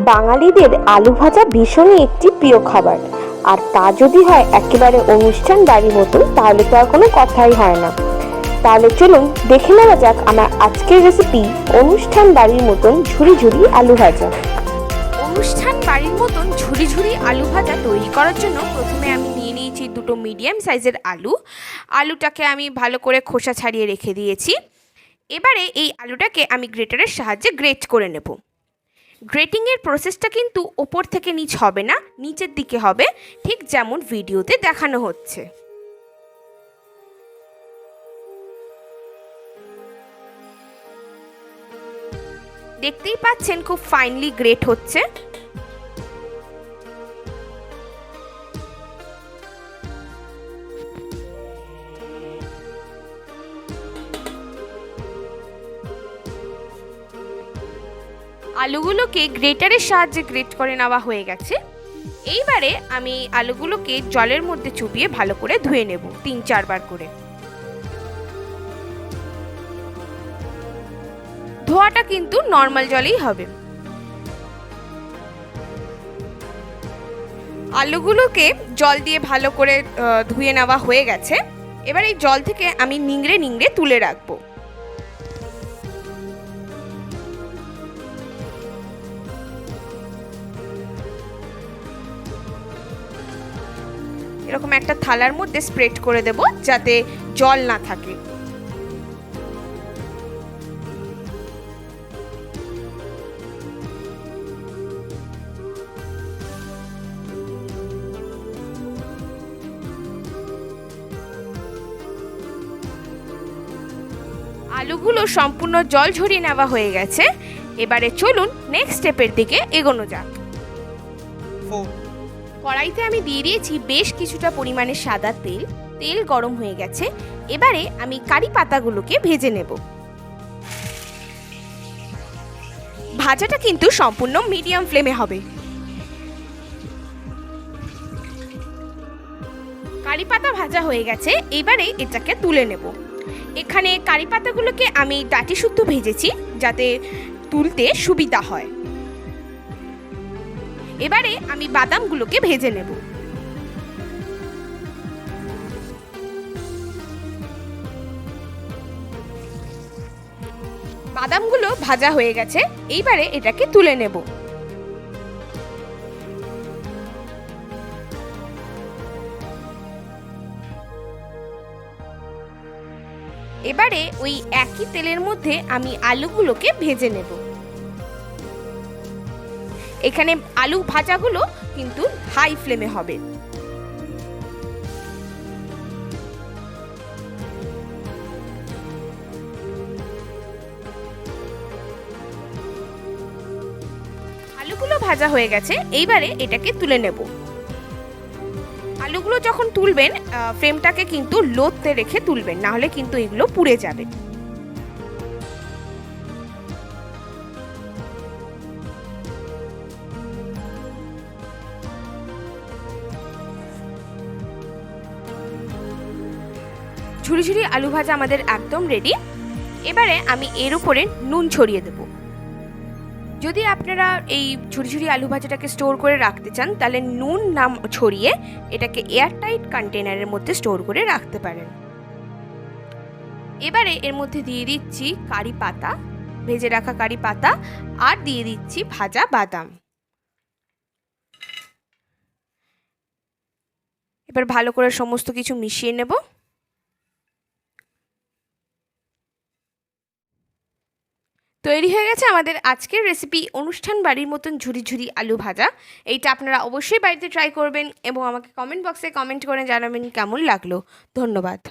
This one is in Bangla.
বাঙালিদের আলু ভাজা ভীষণই একটি প্রিয় খাবার, আর তা যদি হয় একেবারে অনুষ্ঠান বাড়ির মতন তাহলে তো আর কোনো কথাই হয় না। তাহলে চলুন দেখে নেওয়া যাক আমার আজকের রেসিপি অনুষ্ঠান বাড়ির মতন ঝুরি ঝুরি আলু ভাজা। অনুষ্ঠান বাড়ির মতন ঝুরি ঝুরি আলু ভাজা তৈরি করার জন্য প্রথমে আমি নিয়ে নিয়েছি দুটো মিডিয়াম সাইজের আলুটাকে আমি ভালো করে খোসা ছাড়িয়ে রেখে দিয়েছি। এবারে এই আলুটাকে আমি গ্রেটারের সাহায্যে গ্রেট করে নেব। গ্রেটিংয়ের প্রসেসটা কিন্তু ওপর থেকে নিচ হবে না, নিচের দিকে হবে, ঠিক যেমন ভিডিওতে দেখানো হচ্ছে। দেখতেই পাচ্ছেন খুব ফাইনলি গ্রেট হচ্ছে। আলুগুলোকে গ্রেটারের সাহায্যে গ্রেট করে নেওয়া হয়ে গেছে। এইবারে আমি আলুগুলোকে জলের মধ্যে চুবিয়ে ভালো করে ধুয়ে নেব 3-4 বার করে। ধোয়াটা কিন্তু নর্মাল জলেই হবে। আলুগুলোকে জল দিয়ে ভালো করে ধুয়ে নেওয়া হয়ে গেছে। এবার এই জল থেকে আমি নিংড়ে নিংড়ে তুলে রাখবো। এরকম একটা থালার মধ্যে স্প্রেড করে দেব যাতে জল না থাকে। আলুগুলো সম্পূর্ণ জল ঝরিয়ে নেওয়া হয়ে গেছে। এবারে চলুন নেক্সট স্টেপের দিকে এগোনো যাক। কড়াইতে আমি দিয়ে দিয়েছি বেশ কিছুটা পরিমাণে সাদা তেল। তেল গরম হয়ে গেছে। এবারে আমি কারি পাতাগুলোকে ভেজে নেব। ভাজাটা কিন্তু সম্পূর্ণ মিডিয়াম ফ্লেমে হবে। কারি পাতা ভাজা হয়ে গেছে। এবারে এটাকে তুলে নেব। এখানে কারি পাতাগুলোকে আমি ডাঁটি শুদ্ধ ভেজেছি যাতে তুলতে সুবিধা হয়। এবারে আমি বাদামগুলোকে ভেজে নেব। বাদামগুলো ভাজা হয়ে গেছে। এইবারে এটাকে তুলে নেব। এবারে ওই একই তেলের মধ্যে আমি আলুগুলোকে ভেজে নেব। এখানে আলু ভাজাগুলো কিন্তু হাই ফ্লেমে হবে। আলুগুলো ভাজা হয়ে গেছে। এইবারে এটাকে তুলে নেব। আলুগুলো যখন তুলবেন ফ্লেমটাকে কিন্তু লোতে রেখে তুলবেন, না হলে কিন্তু এগুলো পুড়ে যাবে। ঝুরি ঝুরি আলু ভাজা আমাদের একদম রেডি। এবারে আমি এর উপরে নুন ছড়িয়ে দেব। যদি আপনারা এই ঝুরি ঝুরি আলু ভাজাটাকে স্টোর করে রাখতে চান তাহলে নুন না ছড়িয়ে এটাকে এয়ারটাইট কন্টেনারের মধ্যে স্টোর করে রাখতে পারেন। এবারে এর মধ্যে দিয়ে দিচ্ছি কারি পাতা, ভেজে রাখা কারি পাতা, আর দিয়ে দিচ্ছি ভাজা বাদাম। এবার ভালো করে সমস্ত কিছু মিশিয়ে নেব। তৈরি হয়ে গেছে আমাদের আজকের রেসিপি অনুষ্ঠান বাড়ির মতন ঝুরি ঝুরি আলু ভাজা। এইটা আপনারা অবশ্যই বাড়িতে ট্রাই করবেন এবং আমাকে কমেন্ট বক্সে কমেন্ট করে জানাবেন কেমন লাগলো। ধন্যবাদ।